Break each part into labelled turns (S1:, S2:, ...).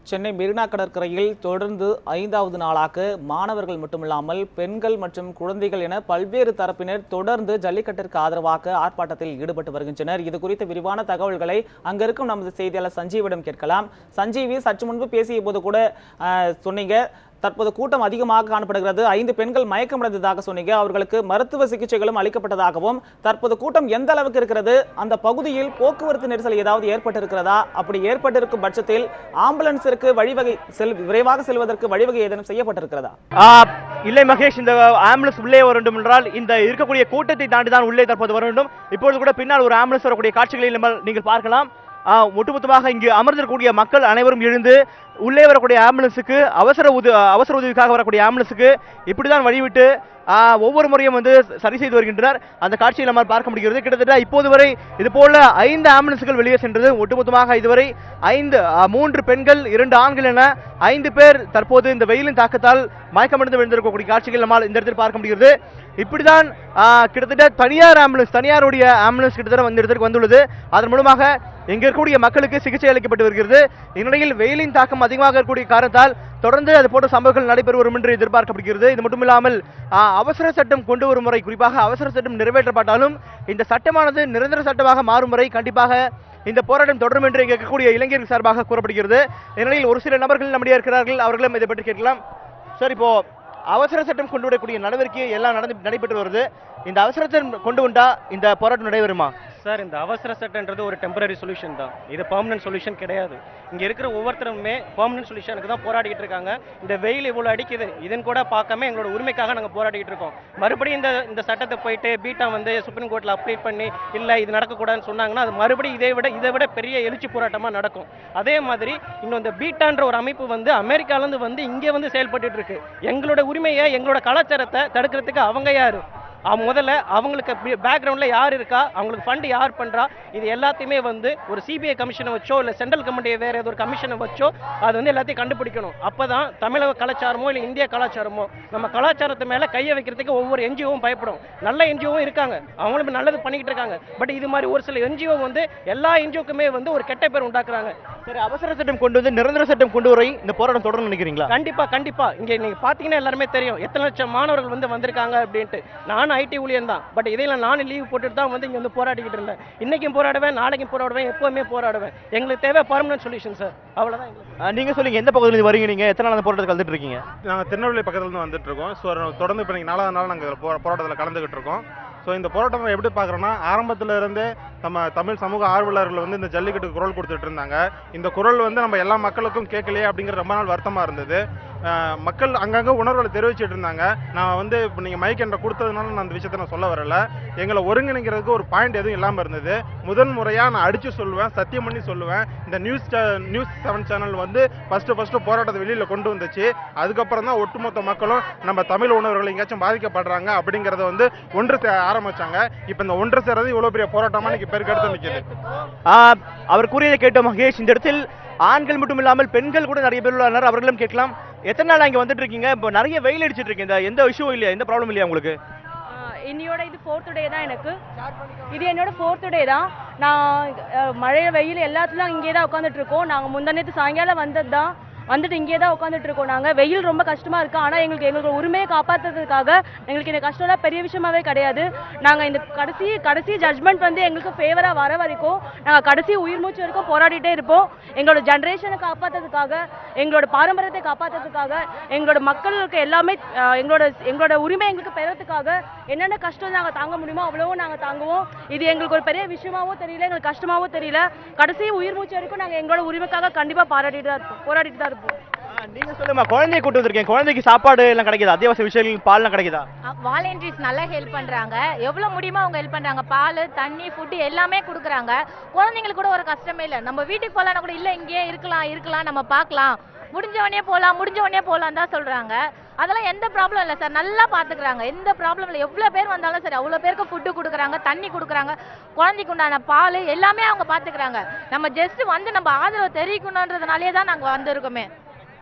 S1: சென்னை மெரினா கடற்கரையில் தொடர்ந்து 5வது நாளாக மாணவர்கள் மட்டுமில்லாமல் பெண்கள் மற்றும் குழந்தைகள் என பல்வேறு தரப்பினர் தொடர்ந்து ஜல்லிக்கட்டிற்கு ஆதரவாக ஆர்ப்பாட்டத்தில் ஈடுபட்டு வருகின்றனர். இது குறித்த விரிவான தகவல்களை அங்கிருக்கும் நமது செய்தியாளர் சஞ்சீவிடம் கேட்கலாம். சஞ்சீவி, சற்று முன்பு பேசிய போது கூட சொன்னீங்க, தற்போது கூட்டம் அதிகமாக காணப்படுகிறது. 5 பெண்கள் மயக்கமடைந்ததாக சொன்னீங்க. அவர்களுக்கு மருத்துவ சிகிச்சைகளும் அளிக்கப்பட்டதாகவும், தற்போது கூட்டம் எந்த அளவுக்கு இருக்கிறது, அந்த பகுதியில் போக்குவரத்து நெரிசல் ஏதாவது ஏற்பட்டிருக்கிறதா, அப்படி ஏற்பட்டிருக்கும் பட்சத்தில் ஆம்புலன்ஸிற்கு வழிவகை விரைவாக செல்வதற்கு வழிவகை ஏதேனும் செய்யப்பட்டிருக்கிறதா?
S2: இல்லை மகேஷ், இந்த ஆம்புலன்ஸ் உள்ளே வர வேண்டும் என்றால் இந்த இருக்கக்கூடிய கூட்டத்தை தாண்டி தான் உள்ளே தற்போது வர வேண்டும். இப்பொழுது கூட பின்னால் ஒரு ஆம்புலன்ஸ் வரக்கூடிய காட்சிகளை நீங்கள் பார்க்கலாம். ஒட்டுமொத்தமாக இங்கு அமர்ந்திருக்கக்கூடிய மக்கள் அனைவரும் எழுந்து உள்ளே வரக்கூடிய ஆம்புலன்ஸுக்கு அவசர உதவிக்காக வரக்கூடிய ஆம்புலன்ஸுக்கு இப்படிதான் வழிவிட்டு ஒவ்வொரு முறையும் சரி செய்து வருகின்றனர். அந்த காட்சியை நம்மால் பார்க்க முடிகிறது. கிட்டத்தட்ட இப்போது வரை இது போல 5 ஆம்புலன்ஸ்கள் வெளியே சென்றது. ஒட்டுமொத்தமாக இதுவரை 3 பெண்கள் 2 ஆண்கள் என 5 பேர் தற்போது இந்த வெயிலின் தாக்கத்தால் மயக்கமடைந்து விழுந்திருக்கக்கூடிய காட்சிகள் நம்மால் இந்த இடத்தில் பார்க்க முடிகிறது. இப்படிதான் கிட்டத்தட்ட தனியாருடைய ஆம்புலன்ஸ் கிட்டத்தட்ட இந்த இடத்திற்கு வந்துள்ளது. அதன் மூலமாக இங்க இருக்கக்கூடிய மக்களுக்கு சிகிச்சை அளிக்கப்பட்டு வருகிறது. இந்நிலையில் வெயிலின் தாக்கம் அதிகமாக இருக்கக்கூடிய காரணத்தால் தொடர்ந்து அது போன்ற சம்பவங்கள் நடைபெறு வரும் என்று எதிர்பார்க்கப்படுகிறது. இது மட்டுமில்லாமல் அவசர சட்டம் கொண்டு வரும் முறை, குறிப்பாக அவசர சட்டம் நிறைவேற்றப்பட்டாலும் இந்த சட்டமானது நிரந்தர சட்டமாக மாறும் வரை கண்டிப்பாக இந்த போராட்டம் தொடரும் என்று இங்க இருக்கக்கூடிய இளைஞர்கள் சார்பாக கூறப்படுகிறது. இந்நிலையில் ஒரு சில நபர்கள் நம்முடைய இருக்கிறார்கள், அவர்களும் இதை பற்றி கேட்கலாம். சார், இப்போ அவசர சட்டம் கொண்டு வரக்கூடிய நடவடிக்கை எல்லாம் நடைபெற்று வருது. இந்த அவசர சட்டம் கொண்டு வந்தா இந்த போராட்டம் நடைபெறுமா?
S3: சார், இந்த அவசர சட்டம்ன்றது ஒரு டெம்பரரி சொல்யூஷன் தான். இது பெர்மனன்ட் சொல்யூஷன் கிடையாது. இங்கே இருக்கிற ஒவ்வொருத்தருமே பெர்மனன்ட் சொல்யூஷனுக்கு தான் போராடிக்கிட்டு இருக்காங்க. இந்த வெயில் இவ்வளோ அடிக்குது, இதன் கூட பார்க்காம எங்களோட உரிமைக்காக நாங்கள் போராடிக்கிட்டு இருக்கோம். மறுபடியும் இந்த சட்டத்தை போயிட்டு பீட்டா சுப்ரீம் கோர்ட்டில் அப்ளை பண்ணி இல்லை இது நடக்கக்கூடாதுன்னு சொன்னாங்கன்னா அது மறுபடியும் இதை விட பெரிய எழுச்சி போராட்டமாக நடக்கும். அதே மாதிரி இன்னும் இந்த பீட்டான்ற ஒரு அமைப்பு அமெரிக்காலேருந்து இங்கே செயல்பட்டு இருக்கு. எங்களோட உரிமையை, எங்களோட கலாச்சாரத்தை தடுக்கிறதுக்கு அவங்க யாரு? முதல்ல அவங்களுக்கு பேக்ரவுண்டில் யார் இருக்கா, அவங்களுக்கு ஃபண்டு யார் பண்ணுறா, இது எல்லாத்தையுமே ஒரு சிபிஐ கமிஷனை வச்சோ இல்லை சென்ட்ரல் கமிட்டியை வேறு ஏதோ ஒரு கமிஷனை வச்சோ அது எல்லாத்தையும் கண்டுபிடிக்கணும். அப்போ தான் தமிழக கலாச்சாரமோ இல்லை இந்திய கலாச்சாரமோ நம்ம கலாச்சாரத்து மேலே கையை வைக்கிறதுக்கு ஒவ்வொரு என்ஜிஓவும் பயப்படும். நல்ல என்ஜிஓவும் இருக்காங்க, அவங்களும் நல்லது பண்ணிக்கிட்டு இருக்காங்க. பட் இது மாதிரி ஒரு சில என்ஜிஓ எல்லா என்ஜிஓக்குமே ஒரு கெட்ட பேர் உண்டாக்குறாங்க.
S2: சரி, அவசர சட்டம் கொண்டு நிரந்தர சட்டம் கொண்டு வரை இந்த போராட்டம் தொடர்ந்து நினைக்கிறீங்களா?
S3: கண்டிப்பா இங்கே நீங்க பாத்தீங்கன்னா எல்லாருமே தெரியும் எத்தனை லட்சம் மாணவர்கள் வந்திருக்காங்க அப்படின்ட்டு. நான் ஐடி ஊழியன் தான், பட் இதையெல்லாம் நான் லீவ் போட்டுட்டு தான் இங்க போராடிக்கிட்டு இருந்தேன். இன்னைக்கும் போராடுவேன், நாளைக்கும் போராடுவேன், எப்பவுமே போராடுவேன். எங்களுக்கு தேவை பர்மனன்ட் சொல்யூஷன் சார், அவ்வளவுதான்.
S2: நீங்க சொல்லுங்க, எந்த பகுதியில் வரீங்க? நீங்க எத்தனை நாள் போராட்டத்தில் கலந்துட்டு இருக்கீங்க?
S4: நாங்கள் திருநெல்வேலி பக்கத்துல இருந்து வந்துட்டு இருக்கோம். ஸோ தொடர்ந்து இப்போ 4வது நாள் நாங்கள் போராட்டத்தில் கலந்துகிட்டு இருக்கோம். ஸோ இந்த போராட்டம் எப்படி பார்க்குறோன்னா, ஆரம்பத்தில் இருந்தே நம்ம தமிழ் சமூக ஆர்வலர்கள் இந்த ஜல்லிக்கட்டு குரல் கொடுத்துட்டு இருந்தாங்க. இந்த குரல் நம்ம எல்லா மக்களுக்கும் கேட்கலையே அப்படிங்கிற ரொம்ப நாள் வருத்தமாக இருந்தது. மக்கள் அங்கங்கே உணர்வுகளை தெரிவிச்சுட்டு இருந்தாங்க. நான் இப்போ நீங்கள் மைக் என்ற கொடுத்ததுனால நான் அந்த விஷயத்தை நான் சொல்ல வரல. எங்களை ஒருங்கிணைக்கிறதுக்கு ஒரு பாயிண்ட் எதுவும் இல்லாமல் இருந்தது. முதன் முறையாக நான் அடித்து சொல்லுவேன், சத்தியம் பண்ணி சொல்லுவேன், இந்த நியூஸ் 7 சேனல் ஃபஸ்ட்டு போராட்டத்தை வெளியில் கொண்டு வந்துச்சு. அதுக்கப்புறம் தான் ஒட்டுமொத்த மக்களும் நம்ம தமிழ் உணர்வுகள் எங்கேயாச்சும் பாதிக்கப்படுறாங்க அப்படிங்கிறத ஒன்று ஆரம்பிச்சாங்க. இப்போ இந்த ஒன்று சேர்றது இவ்வளோ பெரிய போராட்டமாக இன்னைக்கு பேருக்கு எடுத்து நிற்கிது.
S2: அவர் கூறியதை கேட்டோம் மகேஷ். இந்த இடத்தில் ஆண்கள் மட்டும் இல்லாமல் பெண்கள் கூட நிறைய பேர் உள்ளனர், அவர்களும் கேட்கலாம். எத்தனை நாள் இங்கே வந்துட்டு இருக்கீங்க? இப்போ நிறைய வெயில் அடிச்சிட்டு இருக்கீங்க, எந்த இஷ்யூ இல்லையா, எந்த ப்ராப்ளம் இல்லையா உங்களுக்கு?
S5: இன்னையோட இது 4th டே தான். இது என்னோட 4th டே தான். நான் மழை வெயில் எல்லாத்துலையும் இங்கே தான் உட்காந்துட்டு இருக்கோம். நாங்கள் முந்தானேத்து சாயங்காலம் வந்துட்டு இங்கே தான் உட்காந்துட்டு இருக்கோம். நாங்கள் வெயில் ரொம்ப கஷ்டமாக இருக்குது. ஆனால் எங்களுக்கு உரிமையை காப்பாற்றுறதுக்காக எங்களுக்கு இந்த கஷ்டம்லாம் பெரிய விஷயமாவே கிடையாது. நாங்கள் இந்த கடைசி ஜட்மெண்ட் எங்களுக்கு ஃபேவராக வர வரைக்கும் நாங்கள் கடைசி உயிர் மூச்சு வரைக்கும் போராடிட்டே இருப்போம். எங்களோட ஜென்ரேஷனை காப்பாற்றுறதுக்காக, எங்களோட பாரம்பரியத்தை காப்பாற்றுறதுக்காக, எங்களோட மக்களுக்கு எல்லாமே எங்களோட உரிமை எங்களுக்கு பெறத்துக்காக என்னென்ன கஷ்டம் நாங்கள் தாங்க முடியுமோ அவ்வளவும் நாங்கள் தாங்குவோம். இது எங்களுக்கு ஒரு பெரிய விஷயமாகவும் தெரியல, எங்களுக்கு கஷ்டமாகவும் தெரியல. கடைசி உயிர் மூச்சு வரைக்கும் நாங்கள் எங்களோட உரிமைக்காக கண்டிப்பாக போராடிட்டு தான் இருப்போம்.
S2: நீங்க சொல்லுமா, குழந்தைய கூட்டு வந்திருக்கேன், குழந்தைக்கு சாப்பாடு எல்லாம் கிடைக்குதா? அத்தியாவசிய விஷயங்கள் பால்லாம் கிடைக்குதா?
S6: வாலண்டியர்ஸ் நல்லா ஹெல்ப் பண்றாங்க, எவ்வளவு முடியுமோ அவங்க ஹெல்ப் பண்றாங்க. பால், தண்ணி, ஃபுட் எல்லாமே கொடுக்குறாங்க. குழந்தைங்களுக்கு கூட ஒரு கஷ்டமே இல்லை. நம்ம வீட்டுக்கு போகலான்னு கூட இல்லை, இங்கே இருக்கலாம் நம்ம பார்க்கலாம், முடிஞ்ச உடனே போகலாம் தான் சொல்றாங்க. அதெல்லாம் எந்த ப்ராப்ளம் இல்லை சார், நல்லா பார்த்துக்கிறாங்க, எந்த ப்ராப்ளம் இல்லை. எவ்வளோ பேர் வந்தாலும் சரி அவ்வளோ பேருக்கு ஃபுட்டு கொடுக்குறாங்க, தண்ணி கொடுக்குறாங்க, குழந்தைக்கு உண்டான பால் எல்லாமே அவங்க பார்த்துக்கிறாங்க. நம்ம ஜஸ்ட் நம்ம ஆதரவு தெரிவிக்கணுன்றதுனாலே தான் நாங்கள் வந்திருக்கோமே.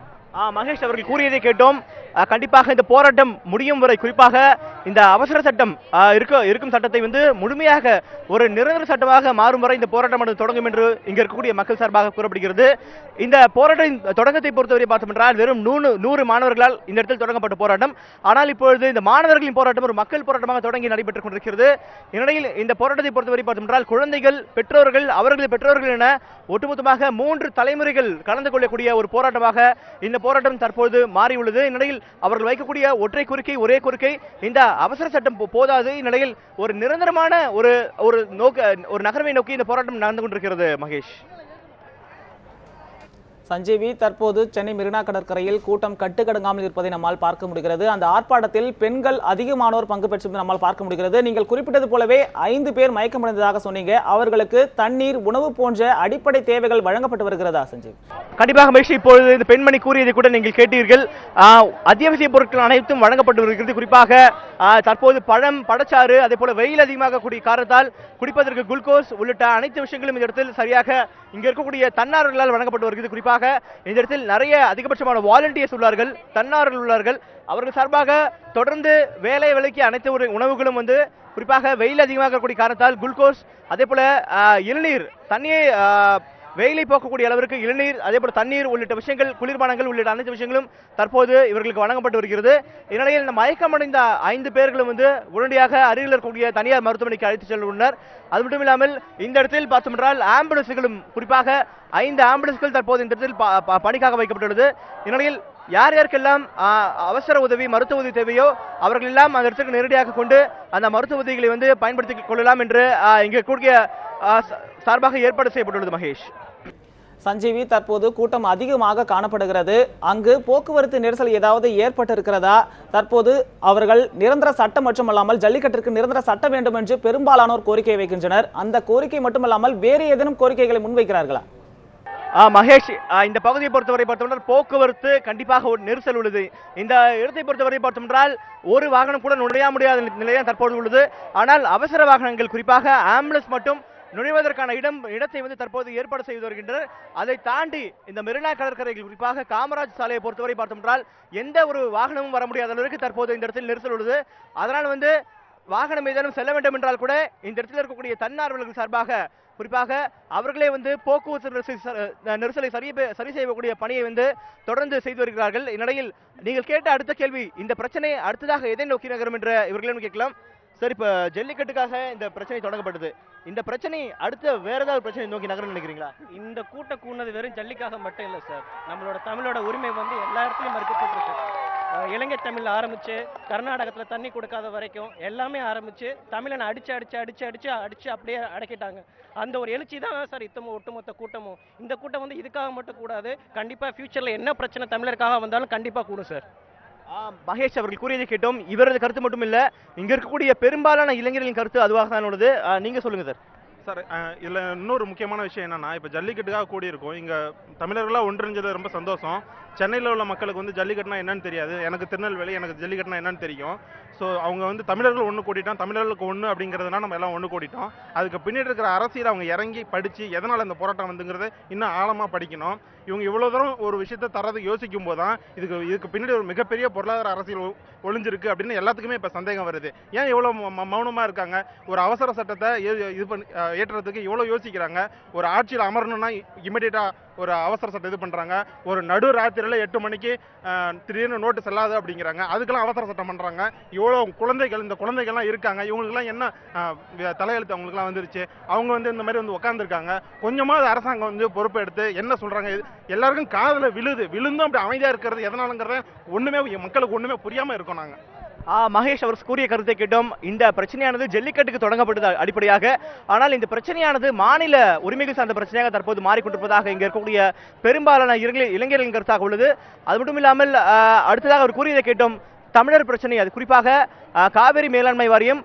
S2: மகேஷ் அவர்கள் கூறியதை கேட்டோம். கண்டிப்பாக இந்த போராட்டம் முடியும் வரை, குறிப்பாக இந்த அவசர சட்டம் இருக்கும் சட்டத்தை வந்து முழுமையாக ஒரு நிரந்தர சட்டமாக மாறும் வரை இந்த போராட்டம் தொடங்கும் என்று இங்க இருக்கக்கூடிய மக்கள் சார்பாக கூறப்படுகிறது. இந்த போராட்டம் தொடக்கத்தை பொறுத்தவரை பார்த்தோம் என்றால் வெறும் 100 மாணவர்களால் இந்த இடத்தில் தொடங்கப்பட்ட போராட்டம். ஆனால் இப்பொழுது இந்த மாணவர்களின் போராட்டம் ஒரு மக்கள் போராட்டமாக தொடங்கி நடைபெற்றுக் கொண்டிருக்கிறது. இந்நிலையில் இந்த போராட்டத்தை பொறுத்தவரை பார்த்தோம் என்றால் குழந்தைகள், பெற்றோர்கள், அவர்களது பெற்றோர்கள் என ஒட்டுமொத்தமாக 3 தலைமுறைகள் கலந்து கொள்ளக்கூடிய ஒரு போராட்டமாக இந்த போராட்டம் தற்போது மாறியுள்ளது. இந்நிலையில் அவர்கள் வைக்கக்கூடிய ஒற்றை கோரிக்கை, ஒரே கோரிக்கை, இந்த அவசர சட்டம் போதாது. இந்நிலையில் ஒரு நிரந்தரமான ஒரு நகர்வை நோக்கி இந்த போராட்டம் நடந்து கொண்டிருக்கிறது. மகேஷ்.
S1: சஞ்சீவி, தற்போது சென்னை மெரினா கடற்கரையில் கூட்டம் கட்டுக்கடங்காமல் இருப்பதை நம்மால் பார்க்க முடிகிறது. அந்த ஆர்ப்பாட்டத்தில் பெண்கள் அதிகமானோர் பங்கு பெற்று நம்மால் பார்க்க முடிகிறது. நீங்கள் குறிப்பிட்டது போலவே 5 பேர் மயக்கமடைந்ததாக சொன்னீங்க. அவர்களுக்கு தண்ணீர், உணவு போன்ற அடிப்படை தேவைகள் வழங்கப்பட்டு வருகிறதா சஞ்சீவ்?
S2: கண்டிப்பாக மகேஷ், இப்பொழுது இந்த பெண்மணி கூறியதை கூட நீங்கள் கேட்டீர்கள். அத்தியாவசிய பொருட்கள் அனைத்தும் வழங்கப்பட்டு வருகிறது. குறிப்பாக தற்போது பழம், பழச்சாறு, அதே போல வெயில் அதிகமாக கூடிய காரணத்தால் குடிப்பதற்கு குளுக்கோஸ் உள்ளிட்ட அனைத்து விஷயங்களும் இந்த இடத்தில் சரியாக இங்க இருக்கக்கூடிய தன்னார்வர்களால் வழங்கப்பட்டு வருகிறது. குறிப்பாக இந்த இடத்தில் நிறைய அதிகபட்சமான வாலண்டியர்ஸ் உள்ளார்கள், தன்னார்வர்கள் உள்ளார்கள். அவர்கள் சார்பாக தொடர்ந்து வேலைக்கு அனைத்து உணவுகளும் வந்து குறிப்பாக வெயில் அதிகமாக கூடிய காரணத்தால் குளுக்கோஸ், அதே போல இளநீர், தண்ணியை வெயிலை போக்கக்கூடிய அளவிற்கு இளநீர், அதே போல தண்ணீர் உள்ளிட்ட விஷயங்கள், குளிர்பானங்கள் உள்ளிட்ட அனைத்து விஷயங்களும் தற்போது இவர்களுக்கு வழங்கப்பட்டு வருகிறது. இந்நிலையில் இந்த மயக்கமடைந்த 5 பேர்களும் வந்து உடனடியாக அருகில் இருக்கக்கூடிய தனியார் மருத்துவமனைக்கு அழைத்து செல்லுள்ளனர். அது மட்டும் இல்லாமல் இந்த இடத்தில் பார்த்தோம் என்றால் ஆம்புலன்ஸ்களும், குறிப்பாக 5 ஆம்புலன்ஸ்கள் தற்போது இந்த இடத்தில் பணிக்காக வைக்கப்பட்டுள்ளது. இந்நிலையில் யார் யாருக்கெல்லாம் அவசர உதவி, மருத்துவ உதவி தேவையோ அவர்கள் எல்லாம் அந்த இடத்துக்கு நேரடியாக கொண்டு அந்த மருத்துவ உதவிகளை வந்து பயன்படுத்திக் கொள்ளலாம் என்று இங்கே கூடிய சார்பாக ஏற்பாடு செய்யப்பட்டுள்ளது. மகேஷ்.
S1: சஞ்சீவி, தற்போது கூட்டம் அதிகமாக காணப்படுகிறது. அங்கு போக்குவரத்து நெரிசல் ஏதாவது ஏற்பட்டிருக்கிறதா? தற்போது அவர்கள் நிரந்தர சட்டம் மட்டுமல்லாமல் ஜல்லிக்கட்டிற்கு நிரந்தர சட்டம் வேண்டும் என்று பெரும்பாலானோர் கோரிக்கை வைக்கின்றனர். அந்த கோரிக்கை மட்டுமல்லாமல் வேறு ஏதேனும் கோரிக்கைகளை முன்வைக்கிறார்களா?
S2: மகேஷ், இந்த பகுதியை பொறுத்தவரை பார்த்தோம்னா போக்குவரத்து கண்டிப்பாக ஒரு நெரிசல் உள்ளது. இந்த இடத்தை பொறுத்தவரை பார்த்தோம்னால் ஒரு வாகனம் கூட நுழைய முடியாத நிலையம் தற்போது உள்ளது. ஆனால் அவசர வாகனங்கள், குறிப்பாக ஆம்புலன்ஸ் மட்டும் நுழைவதற்கான இடத்தை வந்து தற்போது ஏற்பாடு செய்து வருகின்றனர். அதை தாண்டி இந்த மெரினா கடற்கரைகள், குறிப்பாக காமராஜ் சாலையை பொறுத்தவரை பார்த்தோம்னால் எந்த ஒரு வாகனமும் வர முடியாத அளவிற்கு தற்போது இந்த இடத்தில் நெரிசல் உள்ளது. அதனால் வந்து வாகனம் ஏதேனும் செல்ல வேண்டும் என்றால் கூட இந்த இடத்தில் இருக்கக்கூடிய தன்னார்வலர்கள் சார்பாக குறிப்பாக அவர்களே வந்து போக்குவரத்து நெரிசலை சரி செய்யக்கூடிய பணியை வந்து தொடர்ந்து செய்து வருகிறார்கள். இந்நிலையில் நீங்கள் கேட்ட அடுத்த கேள்வி, இந்த பிரச்சனை அடுத்ததாக எதை நோக்கி நகரும் என்ற இவர்களிடம் கேட்கலாம். சார், இப்ப ஜல்லிக்கட்டுக்காக இந்த பிரச்சனை தொடங்கப்பட்டது. இந்த பிரச்சனை அடுத்த வேற ஏதாவது பிரச்சனை நோக்கி நகரம் நினைக்கிறீங்களா?
S3: இந்த கூட்டம் கூடது வெறும் ஜல்லிக்காக மட்டும் இல்லை சார். நம்மளோட தமிழோட உரிமை வந்து எல்லா இடத்துலையும் மறுக்கப்பட்டிருக்கு. இலங்கை தமிழ் ஆரம்பிச்சு கர்நாடகத்தில் தண்ணி கொடுக்காத வரைக்கும் எல்லாமே ஆரம்பிச்சு தமிழனை அடிச்சு அப்படியே அடக்கிட்டாங்க. அந்த ஒரு எழுச்சி தான் சார் ஒட்டுமொத்த கூட்டமும். இந்த கூட்டம் வந்து இதுக்காக மட்டும் கூடாது. கண்டிப்பா ஃபியூச்சர்ல என்ன பிரச்சனை தமிழருக்காக வந்தாலும் கண்டிப்பா கூடும் சார்.
S2: மகேஷ் அவர்கள் கூறியதை கேட்டோம். இவரது கருத்து மட்டும் இல்ல, இங்க இருக்கக்கூடிய பெரும்பாலான இளைஞர்களின் கருத்து அதுவாக தான் உள்ளது. நீங்க சொல்லுங்க சார்.
S4: சார், இதில் இன்னொரு முக்கியமான விஷயம் என்னன்னா, இப்போ ஜல்லிக்கட்டுக்காக கூடியிருக்கோம். இங்கே தமிழர்களாக ஒன்றிணைஞ்சது ரொம்ப சந்தோஷம். சென்னையில் உள்ள மக்களுக்கு வந்து ஜல்லிக்கட்டுனா என்னன்னு தெரியாது. எனக்கு திருநெல்வேலி, எனக்கு ஜல்லிக்கட்டுனா என்னன்னு தெரியும். ஸோ அவங்க வந்து தமிழர்கள் ஒன்று கூட்டிட்டோம், தமிழர்களுக்கு ஒன்று அப்படிங்கிறதுனா நம்ம எல்லாம் ஒன்று கூட்டிட்டோம். அதுக்கு பின்னாடி இருக்கிற அரசியல் அவங்க இறங்கி படித்து எதனால் இந்த போராட்டம் வந்துங்கிறத இன்னும் ஆழமாக படிக்கணும். இவங்க இவ்வளோ தூரம் ஒரு விஷயத்தை தரதுக்கு யோசிக்கும் போது தான் இதுக்கு பின்னாடி ஒரு மிகப்பெரிய பொருளாதார அரசியல் ஒளிஞ்சிருக்கு அப்படின்னு எல்லாத்துக்குமே இப்போ சந்தேகம் வருது. ஏன் இவ்வளோ மௌனமாக இருக்காங்க? ஒரு அவசர சட்டத்தை ஏற்றுறதுக்கு இவ்வளோ யோசிக்கிறாங்க. ஒரு ஆட்சியில் அமரணும்னா இமிடியேட்டாக ஒரு அவசர சட்டம் இது பண்ணுறாங்க. ஒரு நடு ராத்திரியில் 8 மணிக்கு திடீர்னு நோட்டு செல்லாது அப்படிங்கிறாங்க. அதுக்கெல்லாம் அவசர சட்டம் பண்ணுறாங்க. இவ்வளோ குழந்தைகள், இந்த குழந்தைகள்லாம் இருக்காங்க. இவங்களுக்குலாம் என்ன தலையெழுத்து அவங்களுக்குலாம் வந்துருச்சு. அவங்க வந்து இந்த மாதிரி வந்து உட்காந்துருக்காங்க. கொஞ்சமாக அரசாங்கம் வந்து பொறுப்பு எடுத்து என்ன சொல்கிறாங்க, எல்லாருக்கும் காதில் விழுந்தும் அப்படி அமைதியாக இருக்கிறது எதனாலங்கிறத ஒன்றுமே மக்களுக்கு ஒன்றுமே புரியாமல் இருக்கோம் நாங்கள்.
S2: மகேஷ் அவர் கூறிய கருத்தை கேட்டோம். இந்த பிரச்சனையானது ஜல்லிக்கட்டுக்கு தொடங்கப்பட்டது அடிப்படையாக. ஆனால் இந்த பிரச்சனையானது மாநில உரிமைகள் சார்ந்த பிரச்சனையாக தற்போது மாறிக்கொண்டிருப்பதாக இங்க இருக்கக்கூடிய பெரும்பாலான இளைஞர்களின் கருத்தாக உள்ளது. அது மட்டும் இல்லாமல் அடுத்ததாக அவர் கூறியதை கேட்டோம். தமிழர் பிரச்சனை, அது குறிப்பாக காவிரி மேலாண்மை வாரியம்,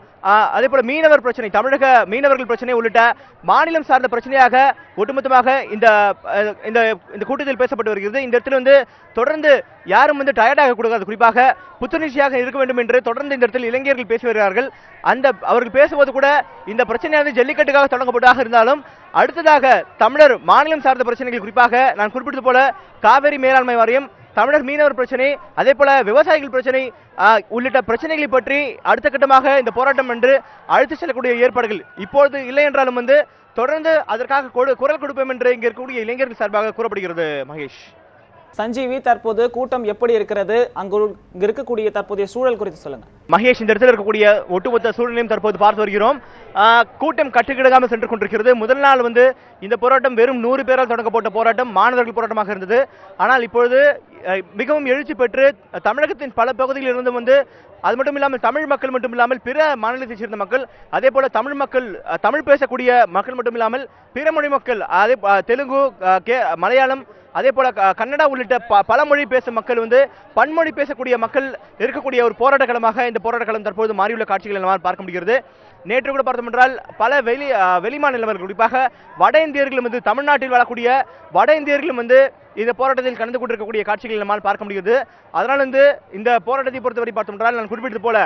S2: அதே போல மீனவர் பிரச்சனை, தமிழக மீனவர்கள் பிரச்சனை உள்ளிட்ட மாநிலம் சார்ந்த பிரச்சனையாக ஒட்டுமொத்தமாக இந்த கூட்டத்தில் பேசப்பட்டு வருகிறது. இந்த இடத்துல வந்து தொடர்ந்து யாரும் வந்து டயர்டாக கூடாது, குறிப்பாக புத்துணர்ச்சியாக இருக்க வேண்டும் என்று தொடர்ந்து இந்த இடத்தில் இளைஞர்கள் பேசி வருகிறார்கள். அவர்கள் பேசும்போது கூட இந்த பிரச்சனையானது ஜல்லிக்கட்டுக்காக தொடங்கப்பட்டதாக இருந்தாலும் அடுத்ததாக தமிழர் மாநிலம் சார்ந்த பிரச்சனைகள், குறிப்பாக நான் குறிப்பிட்டது போல காவிரி மேலாண்மை வாரியம், தமிழக மீனவர் பிரச்சனை, அதே போல விவசாயிகள் பிரச்சனை உள்ளிட்ட பிரச்சனைகளை பற்றி அடுத்த கட்டமாக இந்த போராட்டம் என்று அழைத்து செல்லக்கூடிய ஏற்பாடுகள் இப்பொழுது இல்லை என்றாலும் தொடர்ந்து அதற்காக குரல் கொடுப்போம் என்று இங்க இருக்கக்கூடிய இளைஞர்கள் சார்பாக கூறப்படுகிறது. மகேஷ்.
S1: சஞ்சீவி, தற்போது கூட்டம் எப்படி இருக்கிறது? அங்கு இருக்கக்கூடிய தற்போதைய சூழல் குறித்து சொல்லுங்க.
S2: மகேஷ், இந்த இடத்துல இருக்கக்கூடிய ஒட்டுமொத்த சூழ்நிலையும் தற்போது பார்த்து வருகிறோம். கூட்டம் கட்டுக்கிடக்காமல் சென்று கொண்டிருக்கிறது. முதல் நாள் இந்த போராட்டம் வெறும் 100 பேரால் தொடங்கப்பட்ட போராட்டம் மாணவர்கள் போராட்டமாக இருந்தது. ஆனால் இப்பொழுது மிகவும் எழுச்சி பெற்று தமிழகத்தின் பல பகுதிகளில் இருந்து அது மட்டும் இல்லாமல் தமிழ் மக்கள் மட்டும் இல்லாமல் பிற மாநிலத்தைச் சேர்ந்த மக்கள், அதே போல தமிழ் மக்கள், தமிழ் பேசக்கூடிய மக்கள் மட்டும் இல்லாமல் பிற மொழி மக்கள், அதே தெலுங்கு, மலையாளம், அதே போல கன்னடா உள்ளிட்ட பல மொழி பேசும் மக்கள் பன்மொழி பேசக்கூடிய மக்கள் இருக்கக்கூடிய ஒரு போராட்ட களமாக இந்த போராட்ட களம் தற்போது மாறியுள்ள காட்சிகள் நம்மால் பார்க்க முடிகிறது. நேற்று கூட பார்த்தோம் என்றால் பல வெளிமாநிலவர்கள், குறிப்பாக வட இந்தியர்களும் தமிழ்நாட்டில் வாழக்கூடிய வட இந்தியர்களும் இந்த போராட்டத்தில் கலந்து கொண்டிருக்கக்கூடிய காட்சிகள் நம்மால் பார்க்க முடிகிறது. அதனால் இந்த போராட்டத்தை பொறுத்தவரை பார்த்தோம் என்றால் நான் குறிப்பிட்டது போல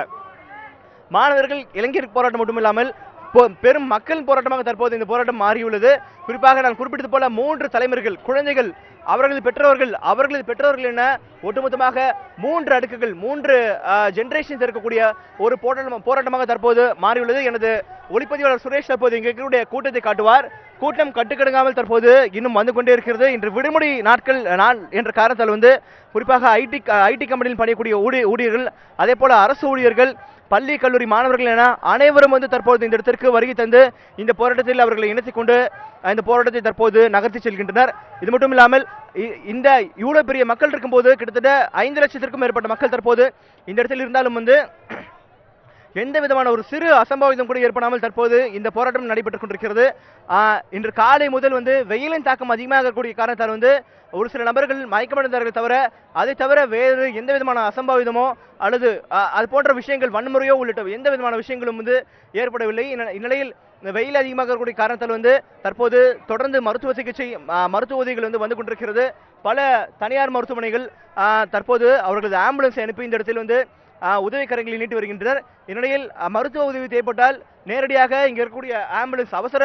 S2: மாணவர்கள், இளைஞர் போராட்டம் மட்டும் இல்லாமல் பெரும் மக்கள் போராட்டமாக தற்போது இந்த போராட்டம் மாறியுள்ளது. குறிப்பாக நான் குறிப்பிட்டது போல 3 தலைமுறைகள், குழந்தைகள், அவர்களது பெற்றோர்கள் என ஒட்டுமொத்தமாக 3 அடுக்குகள், 3 ஜெனரேஷன்ஸ் இருக்கக்கூடிய ஒரு போராட்டமாக தற்போது மாறியுள்ளது. எனது ஒளிப்பதிவாளர் சுரேஷ் தற்போது இங்கே இருக்கக்கூடிய கூட்டத்தை காட்டுவார். கூட்டம் கட்டுக்கடங்காமல் தற்போது இன்னும் வந்து கொண்டே இருக்கிறது. இன்று விடுமுறை நாள் என்ற காரணத்தால் குறிப்பாக ஐடி கம்பெனியில் பணியக்கூடிய ஊழியர்கள், அதே போல அரசு ஊழியர்கள், பள்ளி கல்லூரி மாணவர்கள் என அனைவரும் தற்போது இந்த இடத்திற்கு வருகை தந்து இந்த போராட்டத்தில் அவர்களை இணைத்துக் கொண்டு இந்த போராட்டத்தை தற்போது நகர்த்தி செல்கின்றனர். இது மட்டும் இல்லாமல் இந்த இவ்வளவு பெரிய மக்கள் இருக்கும்போது கிட்டத்தட்ட 5 லட்சத்திற்கும் மேற்பட்ட மக்கள் தற்போது இந்த இடத்தில் இருந்தாலும் எந்த விதமான ஒரு சிறு அசம்பாவிதம் கூட ஏற்படாமல் தற்போது இந்த போராட்டம் நடைபெற்றுக் கொண்டிருக்கிறது. இன்று காலை முதல் வெயிலின் தாக்கம் அதிகமாக இருக்கக்கூடிய காரணத்தால் ஒரு சில நபர்கள் மயக்கமடைந்தார்கள் தவிர, அதை தவிர வேறு எந்த விதமான அசம்பாவிதமோ அல்லது அது போன்ற விஷயங்கள், வன்முறையோ உள்ளிட்ட எந்த விதமான விஷயங்களும் ஏற்படவில்லை. இந்நிலையில் வெயில் அதிகமாக இருக்கக்கூடிய காரணத்தால் தற்போது தொடர்ந்து மருத்துவ சிகிச்சை, மருத்துவ உதவிகள் வந்து கொண்டிருக்கிறது. பல தனியார் மருத்துவமனைகள் தற்போது அவர்களது ஆம்புலன்ஸை அனுப்பி இந்த இடத்தில் உதவிக்கரங்களை நீட்டி வருகின்றனர். இந்நிலையில் மருத்துவ உதவி தேவைப்பட்டால் நேரடியாக இங்க இருக்கக்கூடிய ஆம்புலன்ஸ் அவசர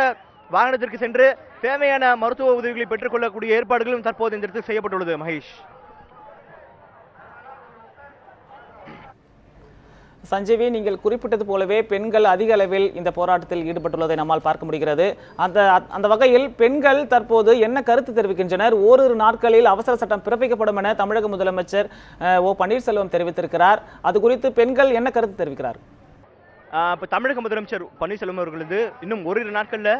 S2: வாகனத்திற்கு சென்று தேவையான மருத்துவ உதவிகளை பெற்றுக் கொள்ளக்கூடிய ஏற்பாடுகளும் தற்போது இந்த இடத்தில் செய்யப்பட்டுள்ளது. மகேஷ்.
S1: சஞ்சீவி, நீங்கள் குறிப்பிட்டது போலவே பெண்கள் அதிக அளவில் இந்த போராட்டத்தில் ஈடுபட்டுள்ளதை நம்மால் பார்க்க முடிகிறது. அந்த வகையில் பெண்கள் தற்போது என்ன கருத்து தெரிவிக்கின்றனர்? ஓரிரு நாட்களில் அவசர சட்டம் பிறப்பிக்கப்படும் என தமிழக முதலமைச்சர் ஓ பன்னீர்செல்வம் தெரிவித்திருக்கிறார். அது குறித்து பெண்கள் என்ன கருத்து தெரிவிக்கிறார்?
S2: இப்போ தமிழக முதலமைச்சர் பன்னீர்செல்வம் அவர்களது இன்னும் ஓரிரு நாட்களில்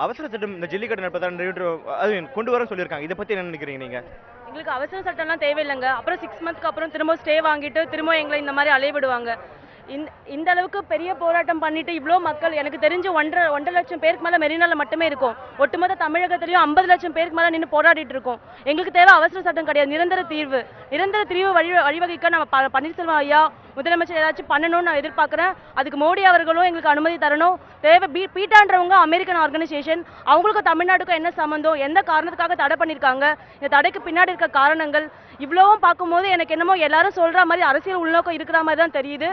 S2: அவசர சட்டம் இந்த ஜல்லிக்கட்டு நடப்பதாக கொண்டு வர சொல்லியிருக்காங்க. இதை பத்தி என்ன நினைக்கிறீங்க நீங்க?
S5: எங்களுக்கு அவசர சட்டம்லாம் தேவையில்லைங்க. அப்புறம் 6 மந்த்ஸ்க்கு அப்புறம் திரும்ப ஸ்டே வாங்கிட்டு திரும்ப எங்களை இந்த மாதிரி அலைய விடுவாங்க. இந்த அளவுக்கு பெரிய போராட்டம் பண்ணிட்டு இவ்வளோ மக்கள், எனக்கு தெரிஞ்சு 1.5 லட்சம் பேருக்கு மேலே மெரினால மட்டுமே இருக்கும். ஒட்டுமொத்த தமிழகத்திலையும் 50 லட்சம் பேருக்கு மேலே நின்று போராடிட்டு இருக்கோம். எங்களுக்கு தேவை அவசர சட்டம் கிடையாது, நிரந்தர தீர்வு வழிவகைக்க நம்ம பன்னீர்செல்வம் ஐயா முதலமைச்சர் ஏதாச்சும் பண்ணணும்னு நான் எதிர்பார்க்குறேன். அதுக்கு மோடி அவர்களும் எங்களுக்கு அனுமதி தரணும். தேவை பீட்டான்றவங்க அமெரிக்கன் ஆர்கனைசேஷன், அவங்களுக்கும் தமிழ்நாட்டுக்கும் என்ன சம்பந்தம், எந்த காரணத்துக்காக தடை பண்ணியிருக்காங்க, இந்த தடைக்கு பின்னாடி இருக்க காரணங்கள் இவ்வளவும் பார்க்கும்போது எனக்கு என்னமோ எல்லாரும் சொல்ற மாதிரி அரசியல் உள்நோக்கம் இருக்கிற மாதிரி தான் தெரியுது.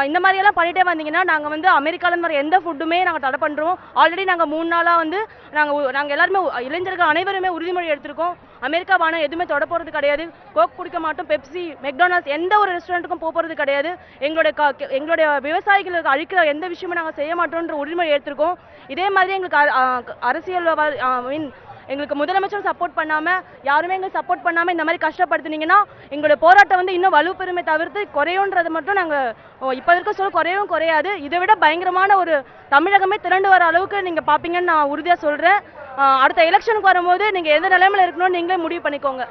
S5: இந்த மாதிரி எல்லாம் பண்ணிட்டே வந்தீங்கன்னா நாங்கள் அமெரிக்காவில் வர எந்த ஃபுட்டுமே நாங்கள் தடை பண்ணுறோம். ஆல்ரெடி நாங்கள் 3 நாளாக நாங்கள் எல்லாருமே இளைஞர்கள் அனைவருமே உறுதிமொழி எடுத்திருக்கோம். அமெரிக்கா பானம் எதுவுமே தொட போகிறது கிடையாது. கோக் குடிக்க மாட்டோம், பெப்சி, மெக்டானல்ட்ஸ் எந்த ஒரு ரெஸ்டாரண்ட்டுக்கும் போகிறது கிடையாது. எங்களுடைய விவசாயிகளுக்கு அழிக்கிற எந்த விஷயமும் நாங்கள் செய்ய மாட்டோம்ன்ற உறுதிமொழி எடுத்திருக்கோம். இதே மாதிரி எங்களுக்கு அரசியல் எங்களுக்கு முதலமைச்சரும் சப்போர்ட் பண்ணாம, யாருமே எங்களுக்கு சப்போர்ட் பண்ணாம இந்த மாதிரி கஷ்டப்படுத்துனீங்கன்னா எங்களுடைய போராட்டம் இன்னும் வலுப்பெருமை தவிர்த்து குறையும்ன்றது மட்டும் நாங்க இப்ப இருக்க குறையவும் குறையாது. இதை விட பயங்கரமான ஒரு தமிழகமே திரண்டு வர அளவுக்கு நீங்க பாப்பீங்கன்னு நான் உறுதியா சொல்றேன். அடுத்த எலெக்ஷனுக்கு வரும்போது நீங்க எந்த நிலைமையில இருக்கணும்னு நீங்களே முடிவு பண்ணிக்கோங்க.